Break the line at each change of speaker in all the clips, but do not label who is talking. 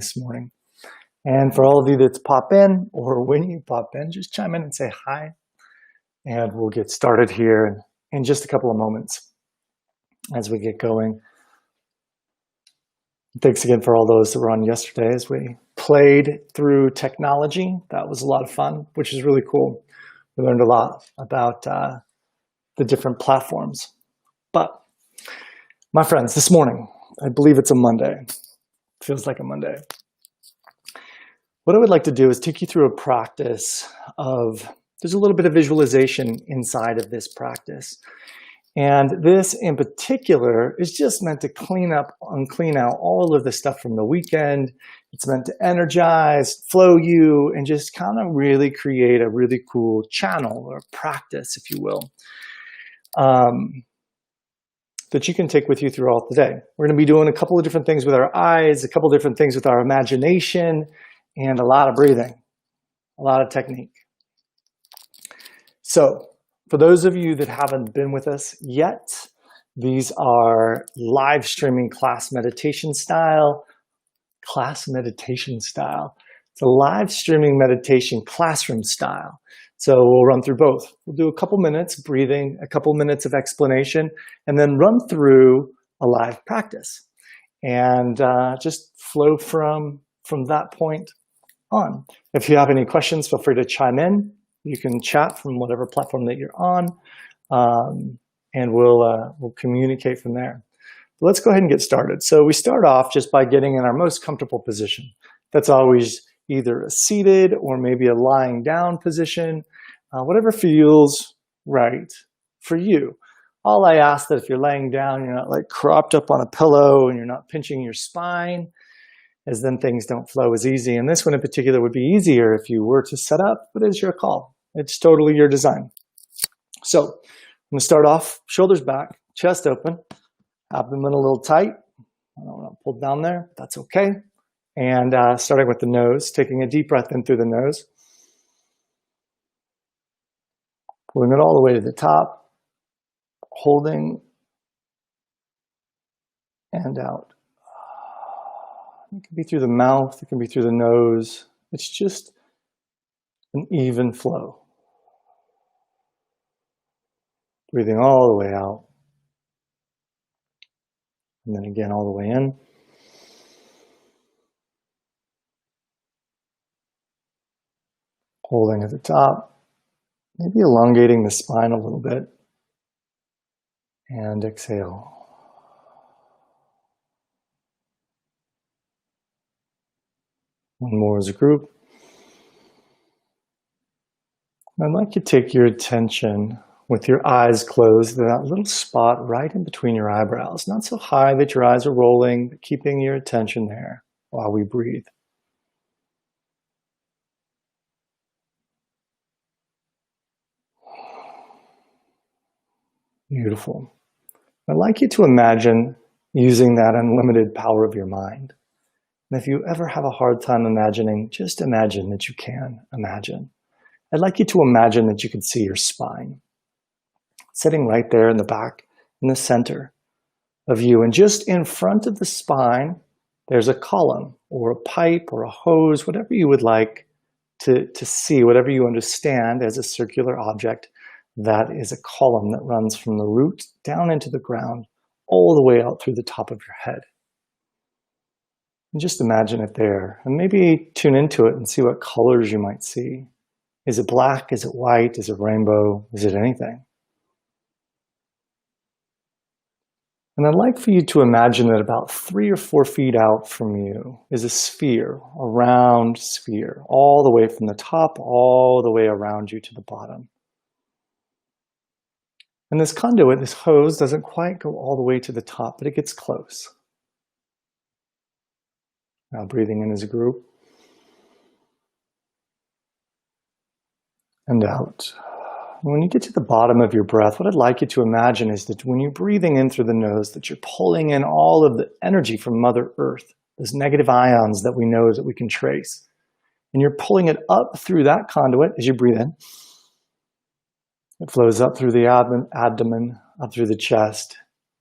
this morning. And for all of you that's pop in, or when you pop in, just chime in and say hi, and we'll get started here in just a couple of moments as we get going. Thanks again for all those that were on yesterday as we played through technology. That was a lot of fun, which is really cool. We learned a lot about the different platforms. But my friends, this morning, I believe it's a Monday. Feels like a Monday. What I would like to do is take you through a practice of, there's a little bit of visualization inside of this practice. And this in particular is just meant to clean up and clean out all of the stuff from the weekend. It's meant to energize, flow you, and just kind of really create a really cool channel or practice, if you will, that you can take with you throughout the day. We're going to be doing a couple of different things with our eyes, a couple of different things with our imagination, and a lot of breathing, a lot of technique. So for those of you that haven't been with us yet, these are live streaming class meditation style. It's a live streaming meditation classroom style. So we'll run through both. We'll do a couple minutes breathing, a couple minutes of explanation, and then run through a live practice. And just flow from that point on. If you have any questions, feel free to chime in. You can chat from whatever platform that you're on, and we'll communicate from there. But let's go ahead and get started. So we start off just by getting in our most comfortable position. That's always either a seated or maybe a lying down position, whatever feels right for you. All I ask that if you're laying down, you're not like cropped up on a pillow and you're not pinching your spine, as then things don't flow as easy. And this one in particular would be easier if you were to set up, but it's your call. It's totally your design. So I'm going to start off, shoulders back, chest open, abdomen a little tight. I don't want to pull down there, that's okay. And starting with the nose, taking a deep breath in through the nose. Pulling it all the way to the top, holding and out. It can be through the mouth, it can be through the nose. It's just an even flow. Breathing all the way out. And then again all the way in. Holding at the top. Maybe elongating the spine a little bit. And exhale. One more as a group. I'd like you to take your attention with your eyes closed to that little spot right in between your eyebrows. Not so high that your eyes are rolling, but keeping your attention there while we breathe. Beautiful. I'd like you to imagine using that unlimited power of your mind. And if you ever have a hard time imagining, just imagine that you can imagine. I'd like you to imagine that you can see your spine sitting right there in the back, in the center of you. And just in front of the spine, there's a column or a pipe or a hose, whatever you would like to see, whatever you understand as a circular object. That is a column that runs from the root down into the ground, all the way out through the top of your head. And just imagine it there, and maybe tune into it and see what colors you might see. Is it black? Is it white? Is it rainbow? Is it anything? And I'd like for you to imagine that about 3 or 4 feet out from you is a sphere, a round sphere, all the way from the top, all the way around you to the bottom. And this conduit, this hose, doesn't quite go all the way to the top, but it gets close. Now breathing in as a group. And out. When you get to the bottom of your breath, what I'd like you to imagine is that when you're breathing in through the nose, that you're pulling in all of the energy from Mother Earth, those negative ions that we know that we can trace. And you're pulling it up through that conduit as you breathe in. It flows up through the abdomen, up through the chest,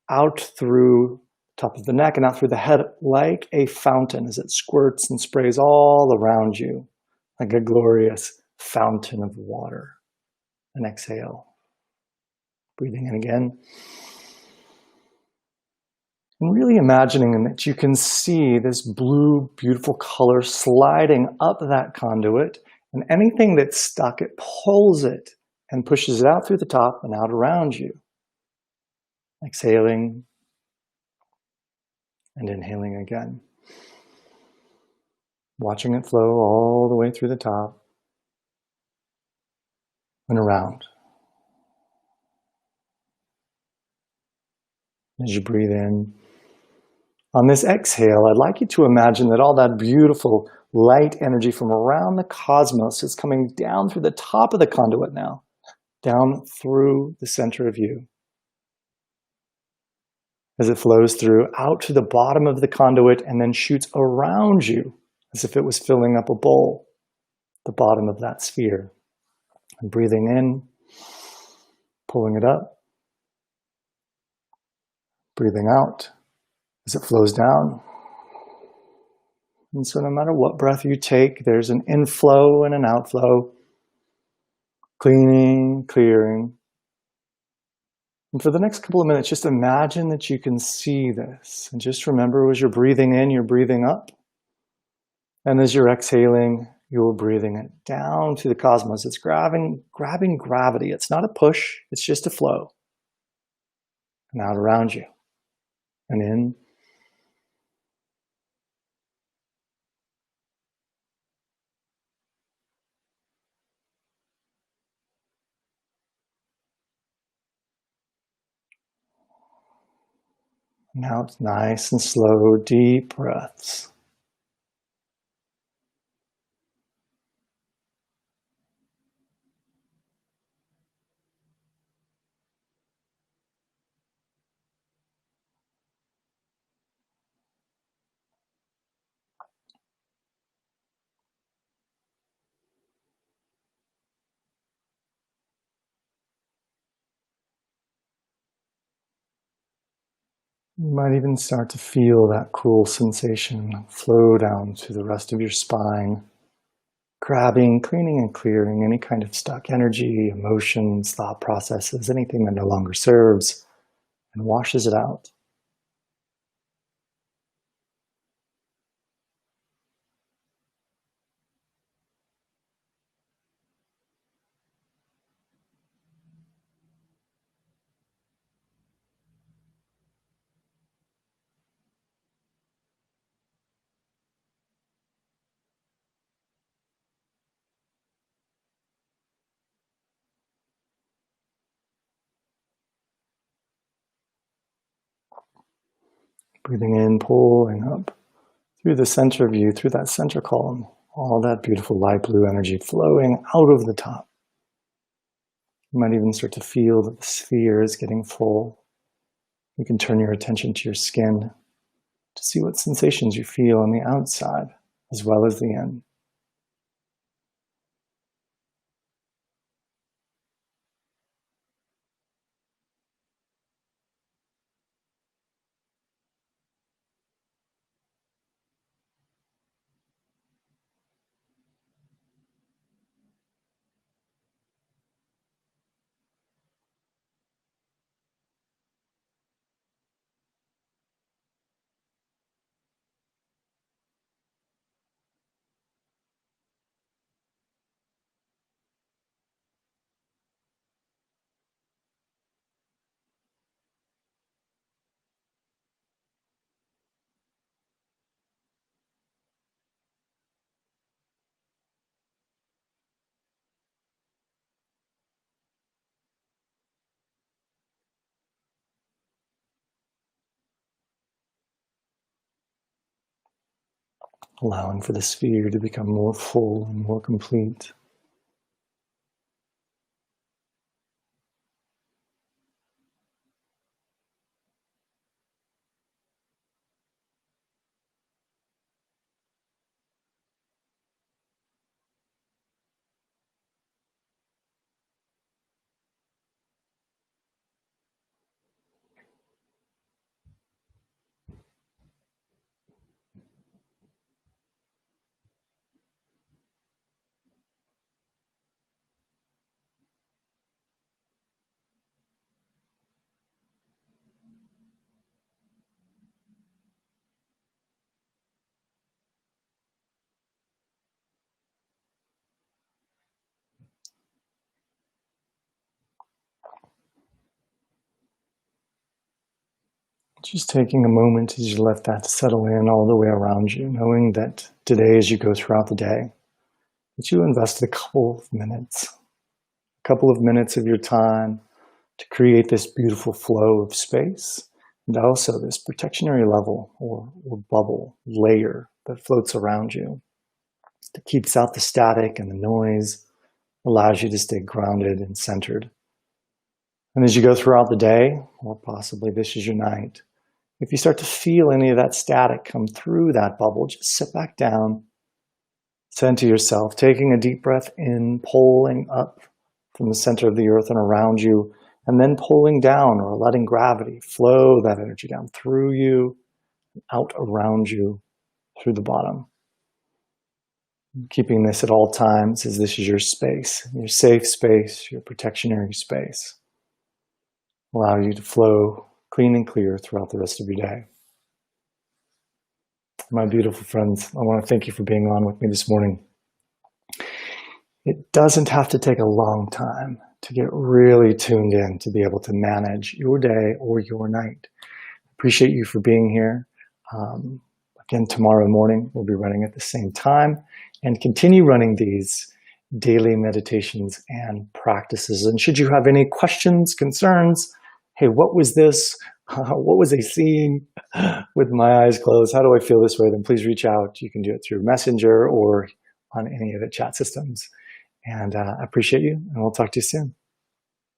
out through top of the neck and out through the head like a fountain as it squirts and sprays all around you like a glorious fountain of water. And exhale. Breathing in again. And really imagining that you can see this blue, beautiful color sliding up that conduit, and anything that's stuck, it pulls it and pushes it out through the top and out around you. Exhaling and inhaling again. Watching it flow all the way through the top and around. As you breathe in, on this exhale, I'd like you to imagine that all that beautiful light energy from around the cosmos is coming down through the top of the conduit now, down through the center of you. As it flows through, out to the bottom of the conduit and then shoots around you as if it was filling up a bowl, the bottom of that sphere. And breathing in, pulling it up, breathing out as it flows down. And so no matter what breath you take, there's an inflow and an outflow, cleaning, clearing. And for the next couple of minutes, just imagine that you can see this. And just remember, as you're breathing in, you're breathing up. And as you're exhaling, you're breathing it down to the cosmos. It's grabbing gravity. It's not a push, it's just a flow. And out around you. And in. Now it's nice and slow, deep breaths. You might even start to feel that cool sensation flow down to the rest of your spine, grabbing, cleaning, and clearing any kind of stuck energy, emotions, thought processes, anything that no longer serves, and washes it out. Breathing in, pulling up through the center of you, through that center column, all that beautiful light blue energy flowing out of the top. You might even start to feel that the sphere is getting full. You can turn your attention to your skin to see what sensations you feel on the outside as well as the in. Allowing for the sphere to become more full and more complete. Just taking a moment as you let that settle in all the way around you, knowing that today as you go throughout the day, that you invested a couple of minutes of your time to create this beautiful flow of space, and also this protectionary level or bubble layer that floats around you, that keeps out the static and the noise, allows you to stay grounded and centered. And as you go throughout the day, or possibly this is your night, if you start to feel any of that static come through that bubble, just sit back down, center yourself, taking a deep breath in, pulling up from the center of the earth and around you, and then pulling down or letting gravity flow that energy down through you, out around you, through the bottom. Keeping this at all times as this is your space, your safe space, your protectionary space. Allow you to flow clean and clear throughout the rest of your day. My beautiful friends, I want to thank you for being on with me this morning. It doesn't have to take a long time to get really tuned in to be able to manage your day or your night. Appreciate you for being here. Again, tomorrow morning, we'll be running at the same time and continue running these daily meditations and practices. And should you have any questions, concerns, hey, what was this? What was I seeing with my eyes closed? How do I feel this way? Then please reach out. You can do it through Messenger or on any of the chat systems. And I appreciate you, and we'll talk to you soon.